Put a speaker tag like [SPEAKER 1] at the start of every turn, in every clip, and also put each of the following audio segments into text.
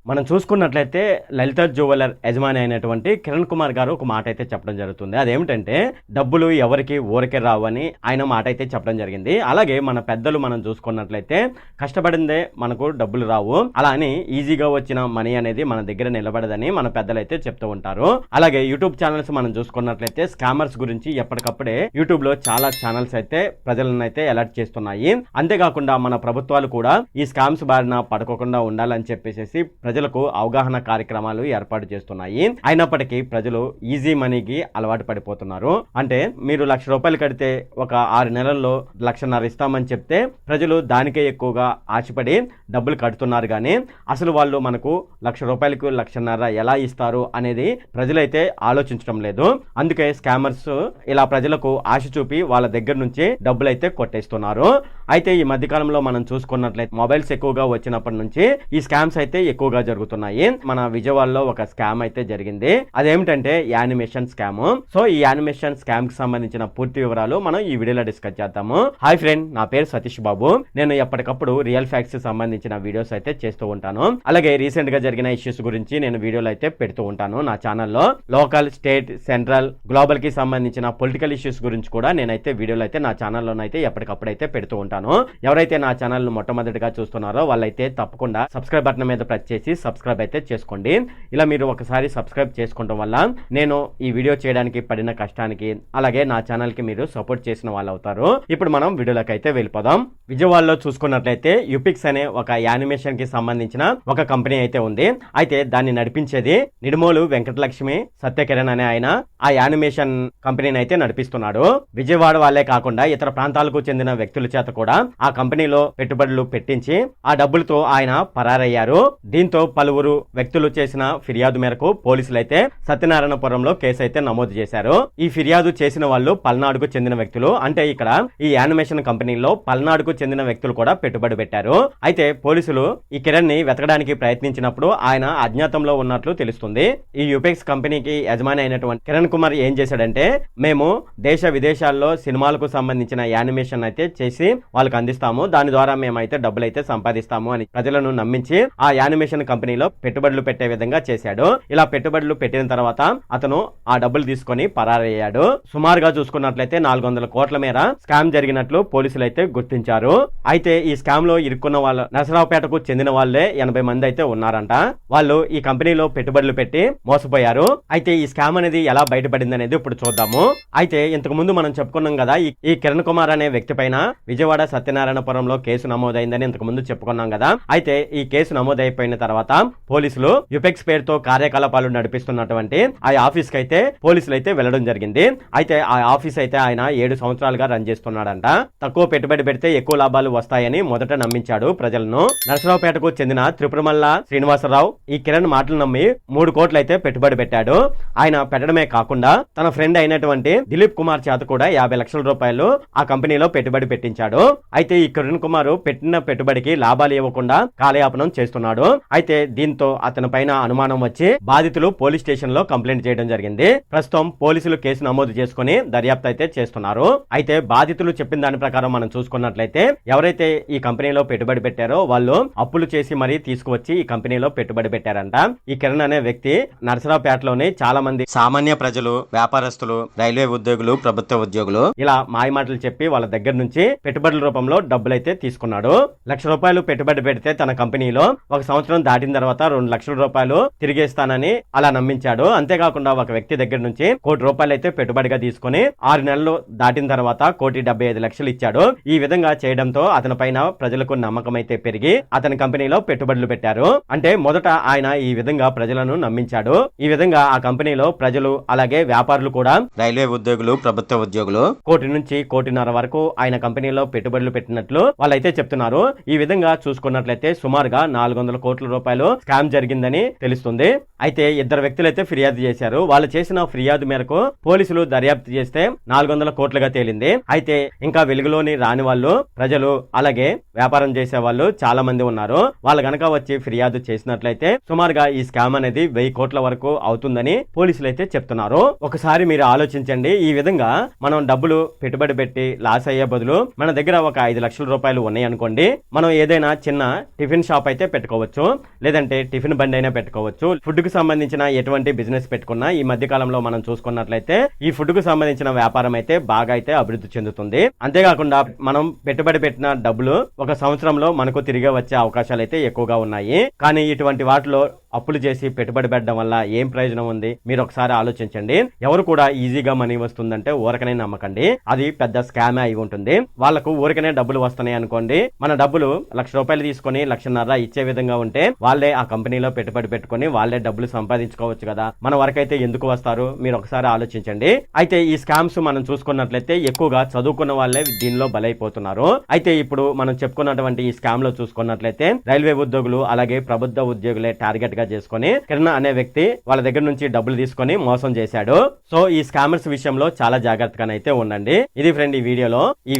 [SPEAKER 1] మనం చూసుకున్నట్లయితే లలిత జ్యువెలర్ యజమాని అయినటువంటి కిరణ్ కుమార్ గారు ఒక మాట అయితే చెప్పడం జరుగుతుంది. అదేమిటంటే డబ్బులు ఎవరికి ఊరికే రావు అని ఆయన మాట అయితే చెప్పడం జరిగింది. అలాగే మన పెద్దలు మనం చూసుకున్నట్లయితే కష్టపడిందే మనకు డబ్బులు రావు, అలా అని ఈజీగా వచ్చిన మనీ అనేది మన దగ్గర నిలబడదని మన పెద్దలు అయితే చెప్తూ ఉంటారు. అలాగే యూట్యూబ్ ఛానల్స్ మనం చూసుకున్నట్లయితే స్కామర్స్ గురించి ఎప్పటికప్పుడే యూట్యూబ్ లో చాలా ఛానల్స్ అయితే ప్రజలను అయితే అలర్ట్ చేస్తున్నాయి. అంతేకాకుండా మన ప్రభుత్వాలు కూడా ఈ స్కామ్స్ బారిన పడుకోకుండా ఉండాలని చెప్పేసి ప్రజలకు అవగాహన కార్యక్రమాలు ఏర్పాటు చేస్తున్నాయి. అయినప్పటికీ ప్రజలు ఈజీ మనీకి అలవాటు పడిపోతున్నారు. అంటే మీరు ₹1,00,000 కడితే ఒక 6 నెలల్లో 1,50,000 ఇస్తామని చెప్తే ప్రజలు దానికే ఎక్కువగా ఆశపడి డబ్బులు కడుతున్నారు. కానీ అసలు వాళ్ళు మనకు ₹1,00,000కు 1,50,000 ఎలా ఇస్తారు అనేది ప్రజలైతే ఆలోచించడం లేదు. అందుకే స్కామర్స్ ఇలా ప్రజలకు ఆశ చూపి వాళ్ళ దగ్గర నుంచి డబ్బులు అయితే కొట్టేస్తున్నారు. అయితే ఈ మధ్యకాలంలో మనం చూసుకున్నట్లయితే మొబైల్స్ ఎక్కువగా వచ్చినప్పటి నుంచి ఈ స్కామ్స్ అయితే ఎక్కువగా జరుగుతున్నాయి. మన విజయవాడలో ఒక స్కామ్ అయితే జరిగింది. అదేమిటంటే యానిమేషన్ స్కామ్. సో ఈ యానిమేషన్ స్కామ్ కి సంబంధించిన పూర్తి వివరాలు మనం ఈ వీడియోలో డిస్కస్ చేద్దాము. హాయ్ ఫ్రెండ్, నా పేరు సతీష్ బాబు. నేను ఎప్పటికప్పుడు రియల్ ఫ్యాక్ట్స్ సంబంధించిన వీడియోస్ అయితే చేస్తూ ఉంటాను. అలాగే రీసెంట్ గా జరిగిన ఇష్యూస్ గురించి నేను వీడియోలు అయితే పెడుతూ ఉంటాను నా ఛానల్లో. లోకల్, స్టేట్, సెంట్రల్, గ్లోబల్ కి సంబంధించిన పొలిటికల్ ఇష్యూస్ గురించి కూడా నేనైతే వీడియోలు అయితే నా ఛానల్లోనైతే ఎప్పటికప్పుడు అయితే పెడుతూ ఉంటాను. ఎవరైతే నా ఛానల్ మొట్టమొదటిగా చూస్తున్నారో వాళ్ళైతే తప్పకుండా సబ్స్క్రైబ్ బటన్ మీద ప్రెస్ చేసి సబ్స్క్రైబ్ అయితే చేసుకోండి. ఇలా మీరు ఒకసారి సబ్స్క్రైబ్ చేసుకోవడం వల్ల నేను ఈ వీడియో చేయడానికి పడిన కష్టానికి అలాగే నా ఛానల్ కి మీరు సపోర్ట్ చేసిన వాళ్ళు అవుతారు. ఇప్పుడు మనం వీడియోలోకి అయితే వెళ్ళిపోదాం. విజయవాడలో చూసుకున్నట్లయితే యూపిక్స్ అనే ఒక యానిమేషన్ కి సంబంధించిన ఒక కంపెనీ అయితే ఉంది. అయితే దాన్ని నడిపించేది నిడుమోలు వెంకటలక్ష్మి సత్యకిరణ్ అనే ఆయన ఆ యానిమేషన్ కంపెనీని అయితే నడిపిస్తున్నాడు. విజయవాడ వాళ్ళే కాకుండా ఇతర ప్రాంతాలకు చెందిన వ్యక్తుల చేత కూడా ఆ కంపెనీలో పెట్టుబడులు పెట్టించి ఆ డబ్బులతో ఆయన పరారయ్యారు. దీంతో పలువురు వ్యక్తులు చేసిన ఫిర్యాదు మేరకు పోలీసులు అయితే సత్యనారాయణపురంలో కేసు అయితే నమోదు చేశారు. ఈ ఫిర్యాదు చేసిన వాళ్ళు పల్నాడుకు చెందిన వ్యక్తులు. అంటే ఇక్కడ ఈ యానిమేషన్ కంపెనీలో పల్నాడుకు చెందిన వ్యక్తులు కూడా పెట్టుబడి పెట్టారు. అయితే పోలీసులు ఈ కిరణ్ ని వెతకడానికి ప్రయత్నించినప్పుడు ఆయన అజ్ఞాతంలో ఉన్నట్లు తెలుస్తుంది. ఈ యూపెక్స్ కంపెనీకి యజమాని అయినటువంటి కిరణ్ కుమార్ ఏం చేశాడంటే, మేము దేశ విదేశాల్లో సినిమాలకు సంబంధించిన యానిమేషన్ అయితే చేసి వాళ్ళకి అందిస్తాము, దాని ద్వారా మేమైతే డబ్బులు అయితే సంపాదిస్తాము అని ప్రజలను నమ్మించి ఆ యానిమేషన్ కంపెనీలో పెట్టుబడులు పెట్టే విధంగా చేశాడు. ఇలా పెట్టుబడులు పెట్టిన తర్వాత అతను ఆ డబ్బులు తీసుకొని పరారయ్యాడు. సుమారుగా చూసుకున్నట్లయితే 400 కోట్ల మేర స్కామ్ జరిగినట్లు పోలీసులు అయితే గుర్తించారు. అయితే ఈ స్కామ్ లో ఇరుక్కున్న వాళ్ళు నరసరావుపేటకు చెందిన వాళ్ళే 80 మంది అయితే ఉన్నారంట. వాళ్ళు ఈ కంపెనీలో పెట్టుబడులు పెట్టి మోసపోయారు. అయితే ఈ స్కామ్ అనేది ఎలా బయటపడింది అనేది ఇప్పుడు చూద్దాము. అయితే ఇంతకు ముందు మనం చెప్పుకున్నాం కదా, ఈ కిరణ్ కుమార్ అనే వ్యక్తి పైన విజయవాడ సత్యనారాయణపురంలో కేసు నమోదైందని ఇంతకు ముందు చెప్పుకున్నాం కదా. అయితే ఈ కేసు నమోదైపోయిన తర్వాత పోలీసులు యుపెక్స్ పేరుతో కార్యకలాపాలు నడిపిస్తున్నటువంటి ఆ ఆఫీస్ కి అయితే పోలీసులు అయితే వెళ్లడం జరిగింది. అయితే ఆ ఆఫీస్ అయితే ఆయన 7 సంవత్సరాలుగా రన్ చేస్తున్నాడంట. తక్కువ పెట్టుబడి పెడితే ఎక్కువ లాభాలు వస్తాయని మొదట నమ్మించాడు ప్రజలను. నరసరావుపేటకు చెందిన త్రిపురమల్ల శ్రీనివాసరావు ఈ కిరణ్ మాటలు నమ్మి 3 కోట్లు అయితే పెట్టుబడి పెట్టాడు. ఆయన పెట్టడమే కాకుండా తన ఫ్రెండ్ అయినటువంటి దిలీప్ కుమార్ చేత కూడా 50 లక్షల రూపాయలు ఆ కంపెనీలో పెట్టుబడి పెట్టించాడు. అయితే ఈ కిరణ్ కుమార్ పెట్టిన పెట్టుబడికి లాభాలు ఇవ్వకుండా కాలయాపనం చేస్తున్నాడు. అయితే దీంతో అతని పైన అనుమానం వచ్చి బాధితులు పోలీస్ స్టేషన్ లో కంప్లైంట్ చేయడం జరిగింది. ప్రస్తుతం పోలీసులు కేసు నమోదు చేసుకుని దర్యాప్తు అయితే చేస్తున్నారు. అయితే బాధితులు చెప్పిన దాని ప్రకారం మనం చూసుకున్నట్లయితే ఎవరైతే ఈ కంపెనీలో పెట్టుబడి పెట్టారో వాళ్ళు అప్పులు చేసి మరీ తీసుకువచ్చి ఈ కంపెనీలో పెట్టుబడి పెట్టారంట. ఈ కిరణ్ అనే వ్యక్తి నరసరావుపేటలోని చాలా మంది సామాన్య ప్రజలు, వ్యాపారస్తులు, రైల్వే ఉద్యోగులు, ప్రభుత్వ ఉద్యోగులు ఇలా మాయమాటలు చెప్పి వాళ్ళ దగ్గర నుంచి పెట్టుబడుల రూపంలో డబ్బులైతే తీసుకున్నాడు. ₹1,00,000 పెట్టుబడి పెడితే తన కంపెనీలో 1 సంవత్సరం దాటిన తర్వాత ₹2 లక్షల తిరిగేస్తానని అలా నమ్మించాడు. అంతేకాకుండా ఒక వ్యక్తి దగ్గర నుంచి ₹1 కోటి అయితే పెట్టుబడిగా తీసుకుని 6 నెలలు దాటిన తర్వాత ₹1,75,00,000 ఇచ్చాడు. ఈ విధంగా చేయడంతో అతని పైన ప్రజలకు నమ్మకం అయితే పెరిగి అతని కంపెనీలో పెట్టుబడులు పెట్టారు. అంటే మొదట ఆయన ఈ విధంగా ప్రజలను నమ్మించాడు. ఈ విధంగా ఆ కంపెనీలో ప్రజలు అలాగే వ్యాపారులు కూడా రైల్వే ఉద్యోగులు, ప్రభుత్వ ఉద్యోగులు ₹1 నుంచి ₹1.5 కోటి వరకు ఆయన కంపెనీలో పెట్టుబడులు పెట్టినట్లు వాళ్ళైతే చెప్తున్నారు. ఈ విధంగా చూసుకున్నట్లయితే సుమారుగా 400 కోట్ల రూపాయలు స్కామ్ జరిగిందని తెలుస్తుంది. అయితే 2 వ్యక్తులైతే ఫిర్యాదు చేశారు. వాళ్ళు చేసిన ఫిర్యాదు మేరకు పోలీసులు దర్యాప్తు చేస్తే 400 కోట్లుగా తేలింది. అయితే ఇంకా వెలుగులోని రాని వాళ్ళు ప్రజలు అలాగే వ్యాపారం చేసే వాళ్ళు చాలా మంది ఉన్నారు. వాళ్ళు గనక వచ్చి ఫిర్యాదు చేసినట్లయితే సుమారుగా ఈ స్కామ్ అనేది 1000 కోట్ల వరకు అవుతుందని పోలీసులు అయితే చెప్తున్నారు. ఒకసారి మీరు ఆలోచించండి. ఈ విధంగా మనం డబ్బులు పెట్టుబడి పెట్టి లాస్ అయ్యే బదులు మన దగ్గర ఒక 5 లక్షల రూపాయలు ఉన్నాయి అనుకోండి, మనం ఏదైనా చిన్న టిఫిన్ షాప్ అయితే పెట్టుకోవచ్చు. లేదంటే టిఫిన్ బండి అయినా పెట్టుకోవచ్చు. ఫుడ్ కు సంబంధించిన ఎటువంటి బిజినెస్ పెట్టుకున్నా ఈ మధ్య కాలంలో మనం చూసుకున్నట్లయితే ఈ ఫుడ్ కు సంబంధించిన వ్యాపారం అయితే బాగా అయితే అభివృద్ధి చెందుతుంది. అంతేకాకుండా మనం పెట్టుబడి పెట్టిన డబ్బులు ఒక సంవత్సరంలో మనకు తిరిగి వచ్చే అవకాశాలు అయితే ఎక్కువగా ఉన్నాయి. కానీ ఇటువంటి వాటిలో అప్పులు చేసి పెట్టుబడి పెట్టడం వల్ల ఏం ప్రయోజనం ఉంది? మీరు ఒకసారి ఆలోచించండి. ఎవరు కూడా ఈజీగా మనీ వస్తుందంటే ఊరకనే నమ్మకండి. అది పెద్ద స్కామే అయి ఉంటుంది. వాళ్ళకు ఊరికనే డబ్బులు వస్తున్నాయి అనుకోండి, మన డబ్బులు ₹1,00,000 తీసుకొని 1,50,000 ఇచ్చే విధంగా ఉంటే వాళ్ళే ఆ కంపెనీలో పెట్టుబడి పెట్టుకొని వాళ్ళే డబ్బులు సంపాదించుకోవచ్చు కదా. మన వరకైతే ఎందుకు వస్తారు? మీరు ఒకసారి ఆలోచించండి. అయితే ఈ స్కామ్స్ మనం చూసుకున్నట్లయితే ఎక్కువగా చదువుకున్న వాళ్ళే దీనిలో బలైపోతున్నారు. అయితే ఇప్పుడు మనం చెప్పుకున్నటువంటి ఈ స్కామ్ లో చూసుకున్నట్లయితే రైల్వే ఉద్యోగులు అలాగే ప్రభుత్వ ఉద్యోగులే టార్గెట్ గా చేసుకొని కిరణ్ అనే వ్యక్తి వాళ్ళ దగ్గర నుంచి డబ్బులు తీసుకొని మోసం చేశాడు. సో ఈ స్కామర్స్ విషయంలో చాలా జాగ్రత్తగానైతే ఉండండి. ఇది ఫ్రెండ్ ఈ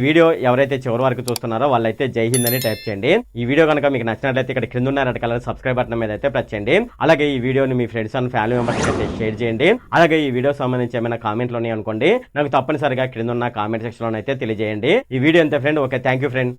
[SPEAKER 1] వీడియో ఎవరైతే చివరి వరకు చూస్తున్నారో వాళ్ళైతే జై హింద్ అని టైప్ చేయండి. ఈ వీడియో కనుక మీకు నచ్చినట్లయితే ఇక్కడ కింద ఉన్న రెడ్ కలర్ సబ్స్క్రైబ్ బటన్ మీద అయితే ప్రెస్ చేయండి. అలాగే ఈ వీడియోని మీ ఫ్రెండ్స్ అండ్ ఫ్యామిలీ మెంబర్స్ అయితే షేర్ చేయండి. అలాగే ఈ వీడియో సంబంధించి ఏమైనా కామెంట్లు ఉన్నాయి అనుకోండి, నాకు తప్పనిసరిగా కింద ఉన్న కామెంట్ సెక్షన్ లో అయితే తెలియజేయండి. ఈ వీడియో అంతే friend. Okay, thank you friend.